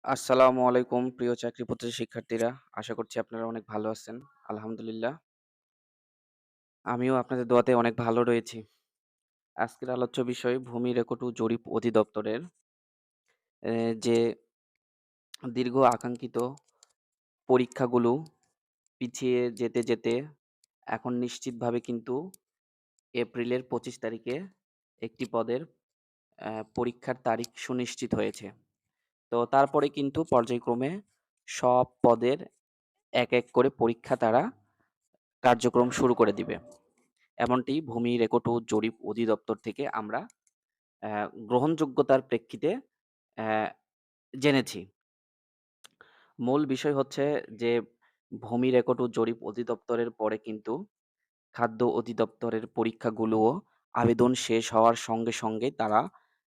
আসসালামু আলাইকুম প্রিয় চাকরি প্রত্যাশী শিক্ষার্থীরা। আশা করছি আপনারা অনেক ভালো আছেন। আলহামদুলিল্লাহ। আমিও আপনাদের দোয়াতে অনেক ভালো রয়েছি। আজকের আলোচ্য বিষয় ভূমি রেকর্ড ও জরিপ অধিদপ্তরের যে দীর্ঘ আকাঙ্ক্ষিত পরীক্ষাগুলো পিছিয়ে যেতে এখন নিশ্চিতভাবে কিন্তু এপ্রিলের ২৫ তারিখে একটি পদের পরীক্ষার তারিখ সুনিশ্চিত হয়েছে। তো তারপরে কিন্তু পর্যায়ক্রমে সব পদের এক করে পরীক্ষা তারা কার্যক্রম শুরু করে দিবে। এমনটি ভূমি রেকর্ড ও জরিপ অধিদপ্তর থেকে আমরা গ্রহণযোগ্যতার প্রেক্ষিতে অ্যা জেনেছি। মূল বিষয় হচ্ছে যে ভূমি রেকর্ড ও জরিপ অধিদপ্তরের পরে কিন্তু খাদ্য অধিদপ্তরের পরীক্ষাগুলোও আবেদন শেষ হওয়ার সঙ্গে তারা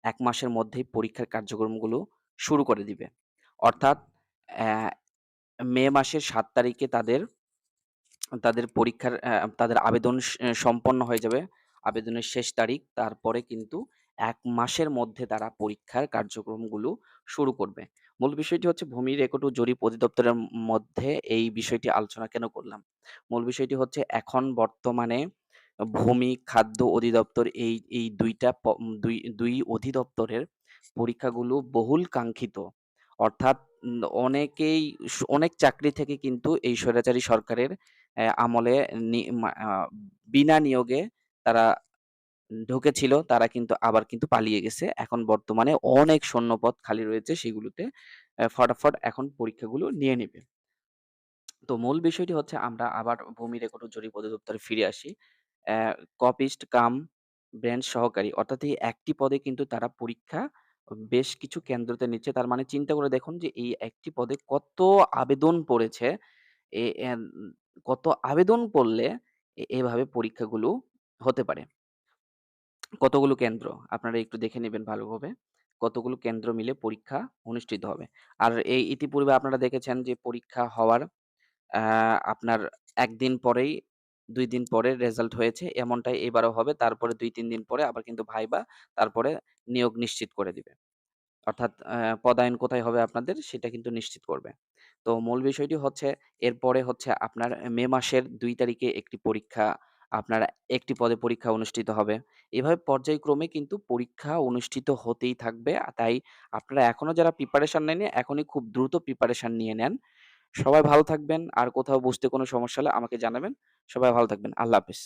১ মাসের মধ্যেই পরীক্ষার কার্যক্রমগুলো শুরু করে দিবে। অর্থাৎ অ্যা মে মাসের ৭ তারিখে তাদের পরীক্ষার তাদের আবেদন সম্পন্ন হয়ে যাবে। আবেদনের শেষ তারিখ। তারপরে কিন্তু ১ মাসের মধ্যে তারা পরীক্ষার কার্যক্রমগুলো শুরু করবে। মূল বিষয়টি হচ্ছে ভূমি রেকর্ড ও জরিপ অধিদপ্তরের মধ্যে এই বিষয়টি আলোচনা কেন করলাম? মূল বিষয়টি হচ্ছে এখন বর্তমানে ভূমি, খাদ্য অধিদপ্তর এই ২ টা ২ অধিদপ্তরের পরীক্ষাগুলো বহুল কাঙ্ক্ষিত। অর্থাৎ অনেকেই অনেক চাকরি থেকে কিন্তু এই স্বৈরাচারী সরকারের আমলে নি মা আ বিনা নিয়োগে তারা ঢুকেছিল। তারা কিন্তু আবার কিন্তু পালিয়ে গেছে। এখন বর্তমানে অনেক শূন্যপদ খালি রয়েছে সেগুলোতে ফটাফট এখন পরীক্ষাগুলো নিয়ে নিবে। তো মূল বিষয়টি হচ্ছে আমরা আবার ভূমি রেকর্ড ও জরিপ অধিদপ্তরে ফিরে আসি। অ্যা কপিস্ট কাম ব্রাঞ্চ সহকারী অর্থাৎ এই একটি পদে কিন্তু তারা পরীক্ষা বেশ কিছু কেন্দ্রতে নিচ্ছে। তার মানে চিন্তা করে দেখুন যে এই একটি পদে কত আবেদন পড়েছে। এ এন কত আবেদন পড়লে এভাবে পরীক্ষাগুলো হতে পারে। কতগুলো কেন্দ্র আপনারা একটু দেখে নিবেন ভালোভাবে। কতগুলো কেন্দ্র মিলে পরীক্ষা অনুষ্ঠিত হবে। আর এই ইতিপূর্বে আপনারা দেখেছেন যে পরীক্ষা হওয়ার আ আপনার ১ দিন পরেই ২ দিন পরে রেজাল্ট হয়েছে। এমনটাই এবারও হবে। তারপরে ২-৩ দিন পরে আবার কিন্তু ভাইবা, তারপরে নিয়োগ নিশ্চিত করে দিবে। অর্থাৎ পদায়ন কোথায় হবে আপনাদের সেটা কিন্তু নিশ্চিত করবে। তো মূল বিষয়টি হচ্ছে এরপরে হচ্ছে আপনার মে মাসের ২ তারিখে একটি পরীক্ষা আপনার একটি পদে পরীক্ষা অনুষ্ঠিত হবে। এভাবে পর্যায়ক্রমে কিন্তু পরীক্ষা অনুষ্ঠিত হতেই থাকবে। তাই আপনারা এখনো যারা প্রিপারেশন নেননি এখনই খুব দ্রুত প্রিপারেশন নিয়ে নেন। সবাই ভালো থাকবেন। আর কোথাও বুঝতে কোনো সমস্যা হলে আমাকে জানাবেন। সবাই ভালো থাকবেন। আল্লাহ হাফেজ।